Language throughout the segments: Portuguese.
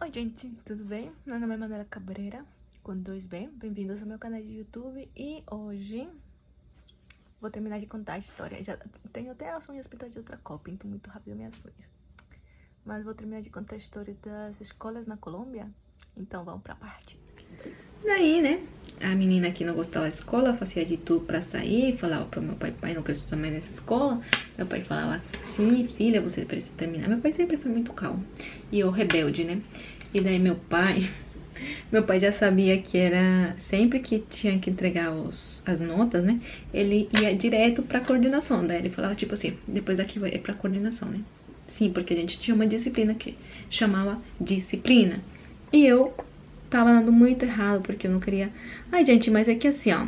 Oi gente, tudo bem? Meu nome é Manuela Cabreira, com 2B. Bem-vindos ao meu canal de YouTube. E hoje vou terminar de contar a história. Já tenho até as unhas pintadas de outra cor, pinto muito rápido minhas unhas. Mas vou terminar de contar a história das escolas na Colômbia. Então vamos pra parte 2. Daí, né, a menina que não gostava da escola fazia de tudo pra sair, falava pro meu pai, pai, não quero estudar mais nessa escola. Meu pai falava, sim, filha, você precisa terminar. Meu pai sempre foi muito calmo e eu rebelde, né. E daí meu pai já sabia que era, sempre que tinha que entregar as notas, né, ele ia direto pra coordenação. Daí ele falava tipo assim, depois daqui vai pra coordenação, né. Sim, porque a gente tinha uma disciplina que chamava disciplina. E eu tava dando muito errado, porque eu não queria... Ai, gente, mas é que assim, ó,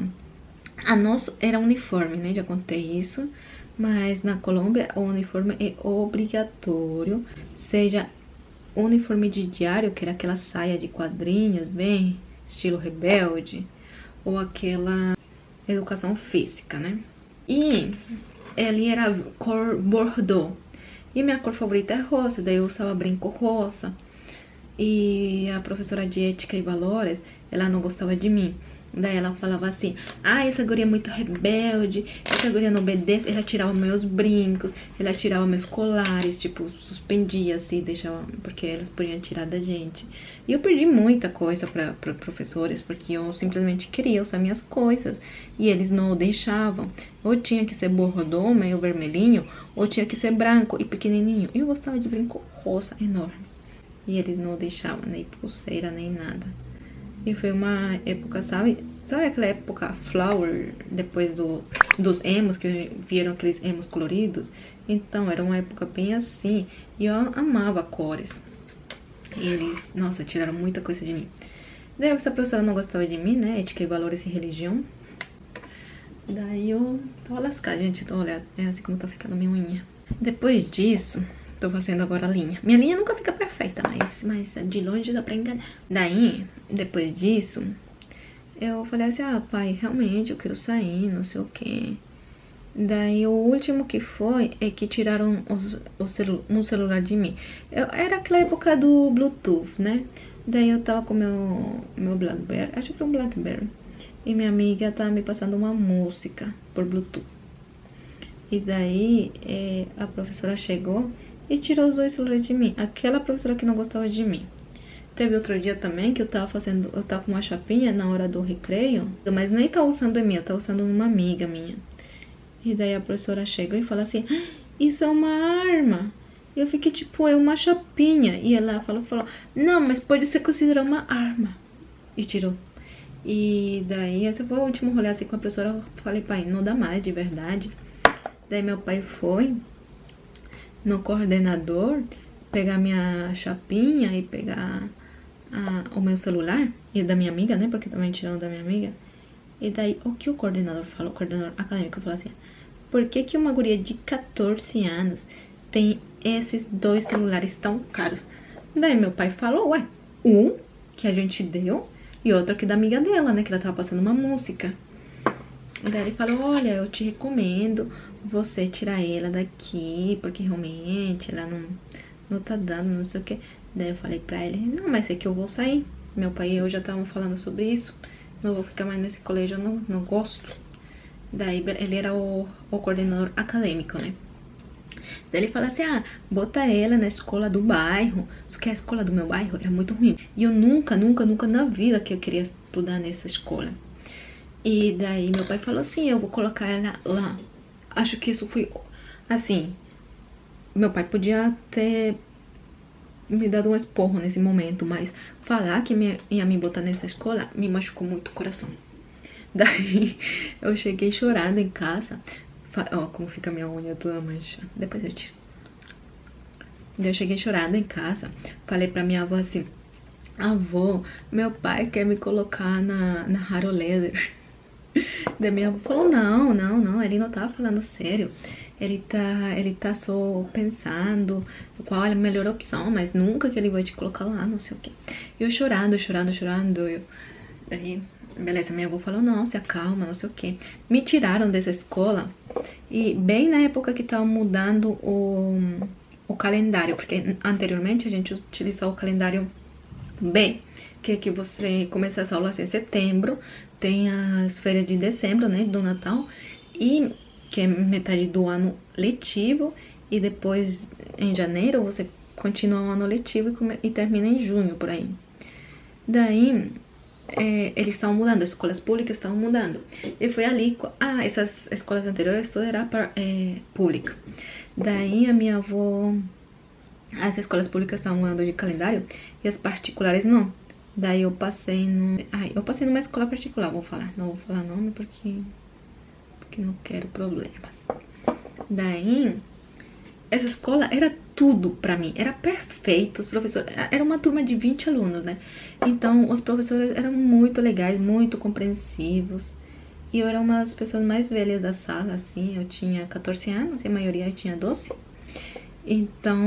a nossa era uniforme, né, já contei isso, mas na Colômbia o uniforme é obrigatório, seja uniforme de diário, que era aquela saia de quadrinhos, bem estilo rebelde, ou aquela educação física, né, e ali era cor bordeaux, e minha cor favorita é rosa, daí eu usava brinco rosa. E a professora de ética e valores, ela não gostava de mim. Daí ela falava assim, ah, essa guria é muito rebelde, essa guria não obedece. Ela tirava meus brincos, ela tirava meus colares, tipo, suspendia assim, deixava, porque elas podiam tirar da gente. E eu perdi muita coisa para professores, porque eu simplesmente queria usar minhas coisas, e eles não deixavam. Ou tinha que ser bordeaux, meio vermelhinho, ou tinha que ser branco e pequenininho. E eu gostava de brinco rosa enorme. E eles não deixavam nem pulseira, nem nada. E foi uma época, sabe aquela época flower, depois dos emos, que vieram aqueles emos coloridos? Então, era uma época bem assim. E eu amava cores. E eles, nossa, tiraram muita coisa de mim. Daí essa professora não gostava de mim, né? Ética e valores e religião. Daí eu tava lascada, gente. Então, olha, é assim como tá ficando a minha unha. Depois disso... tô fazendo agora a linha. Minha linha nunca fica perfeita, mas de longe dá pra enganar. Daí, depois disso, eu falei assim, ah, pai, realmente eu quero sair, não sei o que. Daí, o último que foi é que tiraram um celular de mim. Era aquela época do Bluetooth, né? Daí eu tava com meu Blackberry, acho que era um Blackberry. E minha amiga tava me passando uma música por Bluetooth. E daí, a professora chegou e tirou os dois celulares de mim. Aquela professora que não gostava de mim. Teve outro dia também que eu tava com uma chapinha na hora do recreio, mas nem tava usando em mim, eu tava usando uma amiga minha. E daí a professora chegou e falou assim, isso é uma arma. E eu fiquei tipo, é uma chapinha. E ela falou, não, mas pode ser considerada uma arma. E tirou. E daí, esse foi o último rolê assim com a professora. Eu falei, pai, não dá mais, de verdade. Daí meu pai foi no coordenador pegar minha chapinha e pegar o meu celular e da minha amiga, né, porque também tiraram da minha amiga. E daí, o que o coordenador falou, o coordenador acadêmico falou assim, por que uma guria de 14 anos tem esses dois celulares tão caros? Daí meu pai falou, ué, um que a gente deu e outro que da amiga dela, né, que ela tava passando uma música. Daí ele falou, olha, eu te recomendo você tirar ela daqui, porque realmente ela não tá dando, não sei o que. Daí eu falei pra ele, não, mas é que eu vou sair. Meu pai e eu já estavam falando sobre isso, não vou ficar mais nesse colégio, eu não gosto. Daí ele era o coordenador acadêmico, né. Daí ele falou assim, ah, bota ela na escola do bairro. Só que a escola do meu bairro era muito ruim. E eu nunca na vida que eu queria estudar nessa escola. E daí meu pai falou assim, eu vou colocar ela lá. Acho que isso foi, assim, meu pai podia ter me dado um esporro nesse momento, mas falar que ia me botar nessa escola me machucou muito o coração. Daí eu cheguei chorando em casa. Ó, como fica minha unha toda mancha. Depois eu tiro. Daí eu cheguei chorando em casa. Falei pra minha avó assim, avó, meu pai quer me colocar na Haro Leather. Daí minha avó falou, não, ele não tá falando sério. Ele tá só pensando qual é a melhor opção, mas nunca que ele vai te colocar lá, não sei o que. Eu chorando. Daí, beleza, minha avó falou, não, se acalma, não sei o que. Me tiraram dessa escola, e bem na época que tava mudando o calendário, porque anteriormente a gente utilizava o calendário B, que é que você começa as aulas em setembro, tem as férias de dezembro, né, do Natal, e que é metade do ano letivo, e depois em janeiro você continua o ano letivo e termina em junho, por aí. Daí, eles estavam mudando, as escolas públicas estavam mudando. E foi ali, essas escolas anteriores toda era pública. Daí a minha avó, as escolas públicas estavam mudando de calendário e as particulares não. Daí eu passei numa escola particular, não vou falar nome porque não quero problemas. Daí, essa escola era tudo pra mim, era perfeito, os professores, era uma turma de 20 alunos, né? Então, os professores eram muito legais, muito compreensivos, e eu era uma das pessoas mais velhas da sala, assim, eu tinha 14 anos e a maioria tinha 12. Então,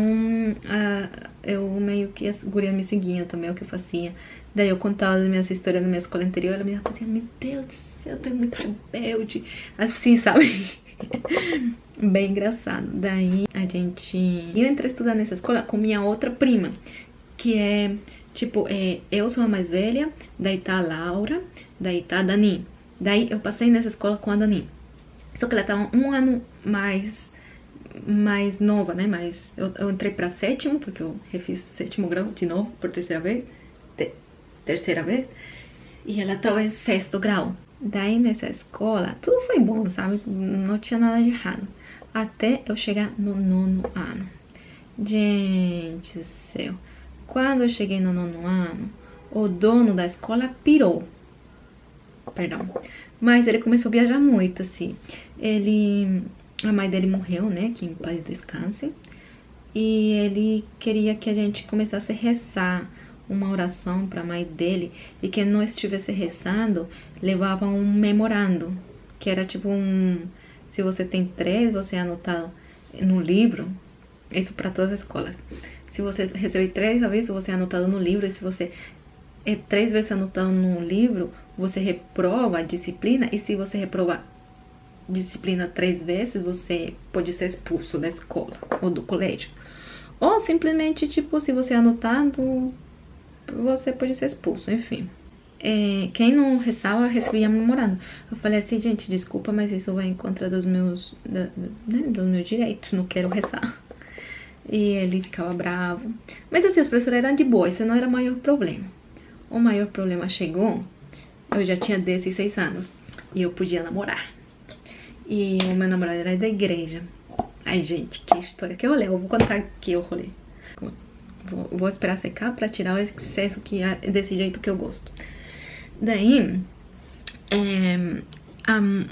eu meio que, as gurias me seguiam também, o que eu fazia. Daí eu contava as minhas histórias na minha escola anterior, ela me fazia, meu Deus do céu, eu tô muito rebelde, assim, sabe? Bem engraçado. Daí eu entrei a estudar nessa escola com minha outra prima, que é, tipo, eu sou a mais velha, daí tá a Laura, daí tá a Dani. Daí eu passei nessa escola com a Dani. Só que ela tava um ano mais nova, né? Mas eu entrei pra sétimo, porque eu refiz sétimo grau de novo, por terceira vez. E ela tava em sexto grau. Daí nessa escola, tudo foi bom, sabe? Não tinha nada de errado. Até eu chegar no 9º ano. Gente do céu. Quando eu cheguei no 9º ano, o dono da escola pirou. Perdão. Mas ele começou a viajar muito, assim. A mãe dele morreu, né? Que em paz descanse. E ele queria que a gente começasse a rezar uma oração para a mãe dele, e quem não estivesse rezando levava um memorando, que era tipo se você tem 3, você é anotado no livro, isso para todas as escolas. Se você receber 3 avisos, você é anotado no livro, e se você é 3 vezes anotado no livro, você reprova a disciplina, e se você reprovar disciplina 3 vezes, você pode ser expulso da escola ou do colégio. Ou simplesmente, tipo, se você é anotado, você pode ser expulso, enfim. Quem não rezava, recebia memorando. Eu falei assim, gente, desculpa, mas isso vai em contra dos meus direitos, não quero rezar. E ele ficava bravo. Mas assim, os professores eram de boa, esse não era o maior problema. O maior problema chegou, eu já tinha 16 anos, e eu podia namorar. E o meu namorado era da igreja. Ai, gente, que história, que rolê, eu vou contar aqui o rolê. Vou esperar secar pra tirar o excesso que é desse jeito que eu gosto. Daí,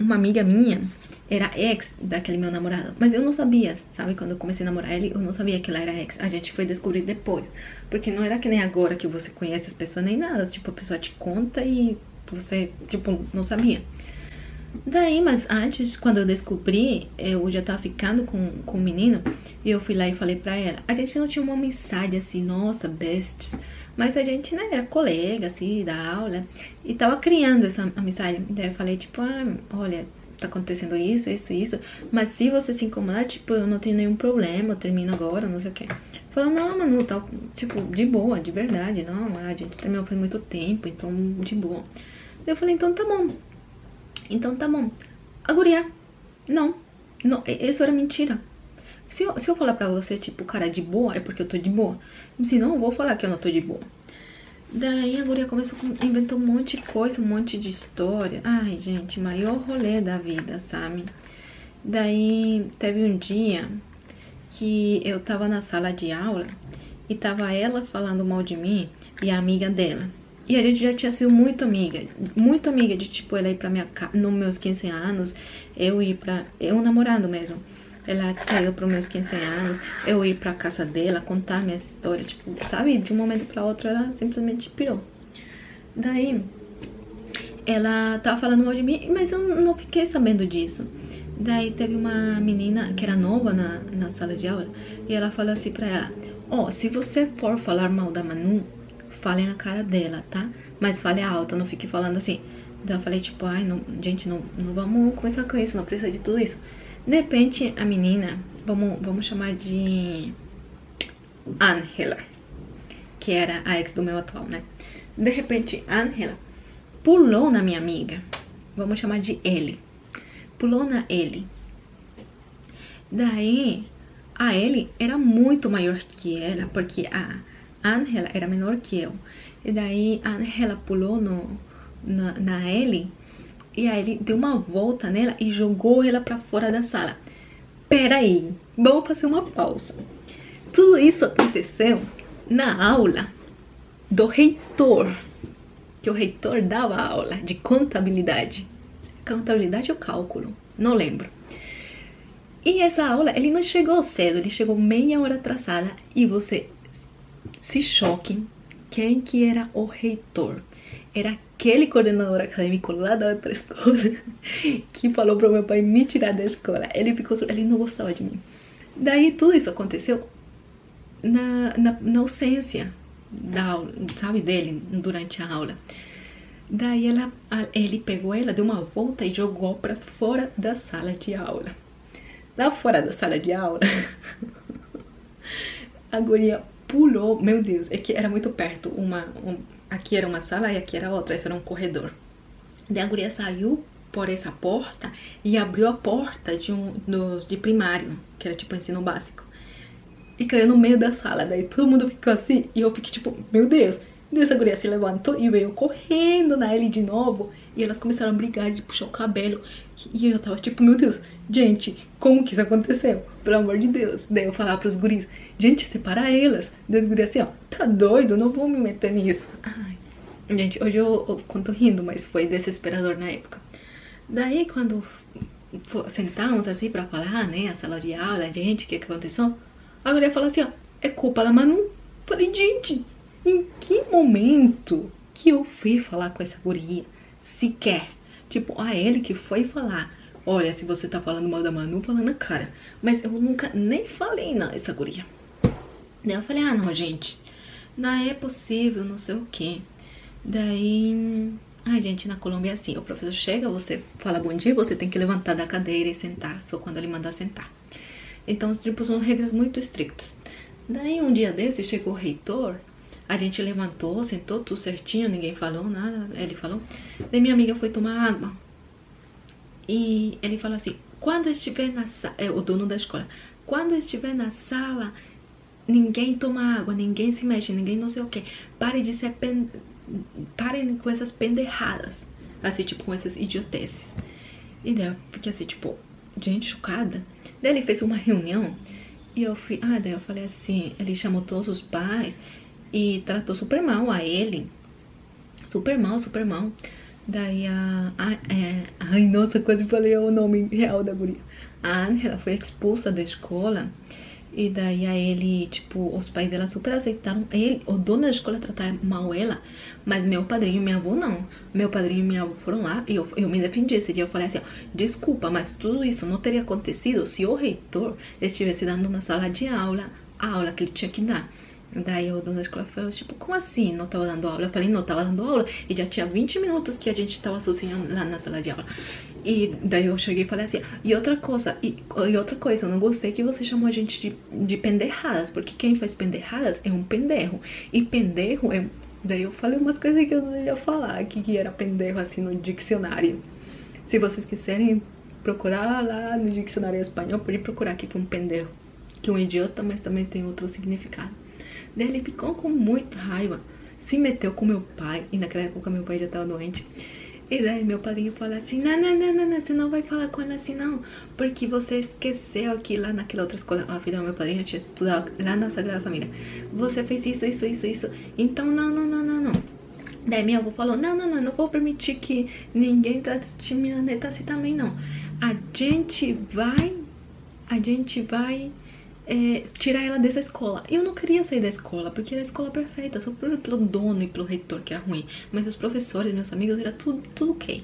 uma amiga minha era ex daquele meu namorado. Mas eu não sabia, sabe? Quando eu comecei a namorar ele, eu não sabia que ela era ex. A gente foi descobrir depois. Porque não era que nem agora que você conhece as pessoas nem nada. Tipo, a pessoa te conta e você, tipo, não sabia. Daí, mas antes, quando eu descobri, eu já tava ficando com o menino, e eu fui lá e falei pra ela. A gente não tinha uma amizade assim, nossa, besties, mas a gente, né, era colega, assim, da aula, e tava criando essa amizade. Daí eu falei, tipo, olha, tá acontecendo isso, mas se você se incomodar, tipo, eu não tenho nenhum problema, eu termino agora, não sei o que. Falou, não, Manu, tá, tipo, de boa, de verdade, não, a gente terminou faz muito tempo, então, de boa. Daí eu falei, então tá bom. A guria, não, isso era mentira. Se eu falar pra você, tipo, cara, de boa, é porque eu tô de boa. Se não, eu vou falar que eu não tô de boa. Daí a guria começou a inventar um monte de coisa, um monte de história. Ai, gente, maior rolê da vida, sabe? Daí teve um dia que eu tava na sala de aula e tava ela falando mal de mim e a amiga dela. E a gente já tinha sido muito amiga de, tipo, ela ir pra minha casa, nos meus 15 anos, eu namorando mesmo. Ela caiu pros meus 15 anos, eu ir pra casa dela, contar minha história, tipo, sabe? De um momento pra outro, ela simplesmente pirou. Daí, ela tava falando mal de mim, mas eu não fiquei sabendo disso. Daí teve uma menina que era nova na sala de aula, e ela falou assim pra ela, se você for falar mal da Manu, fale na cara dela, tá? Mas fale alto, não fique falando assim. Então eu falei, tipo, não, gente, não vamos começar com isso, não precisa de tudo isso. De repente, a menina, vamos chamar de Angela. que era a ex do meu atual, né? De repente, a Angela pulou na minha amiga, vamos chamar de Ellie, pulou na Ellie. Daí, a Ellie era muito maior que ela, porque a Angela era menor que eu. E daí, a Angela pulou na Ellie, e a Ellie deu uma volta nela e jogou ela pra fora da sala. Pera aí, vamos fazer uma pausa. Tudo isso aconteceu na aula do reitor, que o reitor dava aula de contabilidade. Contabilidade ou cálculo, não lembro. E essa aula, ele não chegou cedo, ele chegou meia hora atrasada. E você se choque, quem que era o reitor? Era aquele coordenador acadêmico lá da outra escola que falou pro meu pai me tirar da escola. Ele não gostava de mim. Daí tudo isso aconteceu na ausência da aula, sabe, dele durante a aula. Daí ele pegou ela, deu uma volta e jogou pra fora da sala de aula. Lá fora da sala de aula, a guria pulou, meu Deus, é que era muito perto, aqui era uma sala e aqui era outra, esse era um corredor. Daí a guria saiu por essa porta e abriu a porta de primário, que era tipo ensino básico, e caiu no meio da sala. Daí todo mundo ficou assim e eu fiquei tipo, meu Deus. Daí essa guria se levantou e veio correndo na Ellie de novo, e elas começaram a brigar de puxar o cabelo. E eu tava tipo, meu Deus, gente, como que isso aconteceu? Pelo amor de Deus. Daí eu falava pros guris, gente, separa elas. Daí os guris assim, ó, tá doido, não vou me meter nisso. Ai, gente, hoje eu conto rindo, mas foi desesperador na época. Daí quando sentamos assim pra falar, né, a sala de aula, gente, o que aconteceu? A guria falou assim, ó, é culpa da Manu. Falei, gente, em que momento que eu fui falar com essa guria? Sequer. Tipo, a ele que foi falar, olha, se você tá falando mal da Manu, fala na cara. Mas eu nunca nem falei essa guria. Daí eu falei, ah, não, gente, não é possível, não sei o que. Daí, ai, gente, na Colômbia é assim, o professor chega, você fala bom dia, você tem que levantar da cadeira e sentar, só quando ele mandar sentar. Então, tipo, são regras muito estrictas. Daí, um dia desse, chegou o reitor, a gente levantou, sentou tudo certinho, ninguém falou nada, ele falou. Daí minha amiga foi tomar água. E ele falou assim, quando estiver na sala, o dono da escola, quando estiver na sala, ninguém toma água, ninguém se mexe, ninguém não sei o que. Parem com essas penderradas. Assim, tipo, com essas idioteces. E daí eu fiquei assim, tipo, gente, chocada. Daí ele fez uma reunião e daí eu falei assim, ele chamou todos os pais e tratou super mal a ele. Super mal, super mal. Daí ai, nossa, quase falei o nome real da guria. A Angela foi expulsa da escola. E daí a ele, tipo, os pais dela super aceitaram ele, o dono da escola, tratar mal ela. Mas meu padrinho e minha avó não. Meu padrinho e minha avó foram lá e eu me defendi esse dia. Eu falei assim, ó, desculpa, mas tudo isso não teria acontecido se o reitor estivesse dando na sala de aula a aula que ele tinha que dar. Daí o dono da escola falou, tipo, como assim não tava dando aula? Eu falei, não, tava dando aula e já tinha 20 minutos que a gente tava sozinho lá na sala de aula. E daí eu cheguei e falei assim, e outra coisa, eu não gostei que você chamou a gente de penderradas, porque quem faz penderradas é um penderro. E penderro é... Daí eu falei umas coisas que eu não ia falar, que era penderro assim no dicionário. Se vocês quiserem procurar lá no dicionário espanhol, pode procurar aqui que é um penderro, que é um idiota, mas também tem outro significado. Daí ele ficou com muita raiva, se meteu com meu pai, e naquela época meu pai já estava doente. E daí meu padrinho falou assim, não, você não vai falar com ela assim não, porque você esqueceu que lá naquela outra escola, a filha do meu padrinho tinha estudado lá na Sagrada Família, você fez isso, então não. Daí minha avó falou, não vou permitir que ninguém trate minha neta assim também não. A gente vai tirar ela dessa escola. Eu não queria sair da escola, porque era a escola perfeita, só pelo dono e pelo reitor que era ruim. Mas os professores, meus amigos, era tudo ok.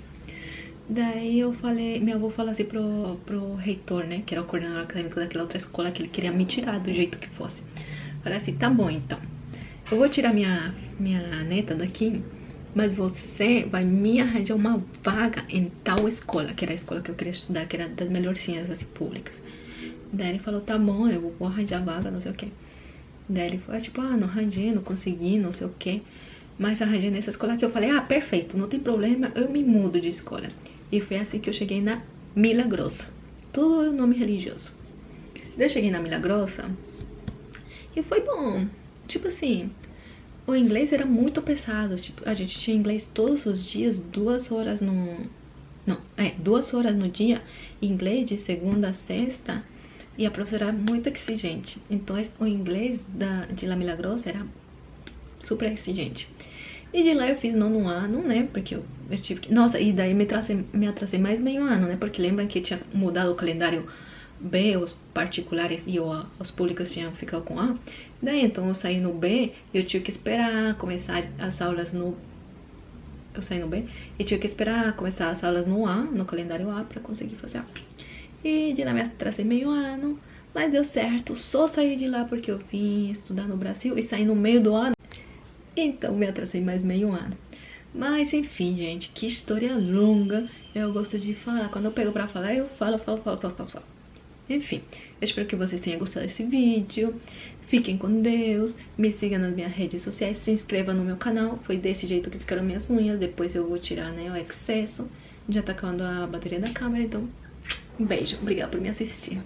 Daí eu falei, minha avó falou assim pro reitor, né, que era o coordenador acadêmico daquela outra escola, que ele queria me tirar do jeito que fosse. Falei assim, tá bom então, eu vou tirar minha neta daqui, mas você vai me arranjar uma vaga em tal escola, que era a escola que eu queria estudar, que era das melhorzinhas assim, públicas. Daí ele falou, tá bom, eu vou arranjar vaga, não sei o que. Daí ele falou, tipo, não arranjei, não consegui, não sei o que. Mas arranjei nessa escola que eu falei, perfeito, não tem problema, eu me mudo de escola. E foi assim que eu cheguei na Milagrosa. Tudo é nome religioso. Daí eu cheguei na Milagrosa e foi bom. Tipo assim, o inglês era muito pesado. Tipo, a gente tinha inglês todos os dias, 2 horas no... Não, 2 horas no dia, inglês de segunda a sexta. E a professora era muito exigente. Então o inglês de La Milagrosa era super exigente. E de lá eu fiz 9º ano, né? Porque eu tive que... Nossa, e daí me atrasei mais meio ano, né? Porque lembram que tinha mudado o calendário B, os particulares e os públicos tinham ficado com A. Daí então eu saí no B e eu tive que esperar começar as aulas no... Eu saí no B e tive que esperar começar as aulas no A, no calendário A, pra conseguir fazer A. E de lá me atrasei meio ano, mas deu certo. Só saí de lá porque eu vim estudar no Brasil e saí no meio do ano. Então me atrasei mais meio ano. Mas enfim, gente, que história longa. Eu gosto de falar. Quando eu pego pra falar, eu falo. Enfim, eu espero que vocês tenham gostado desse vídeo. Fiquem com Deus. Me sigam nas minhas redes sociais. Se inscreva no meu canal. Foi desse jeito que ficaram minhas unhas. Depois eu vou tirar, né, o excesso. Já tá acabando a bateria da câmera, então um beijo. Obrigada por me assistir.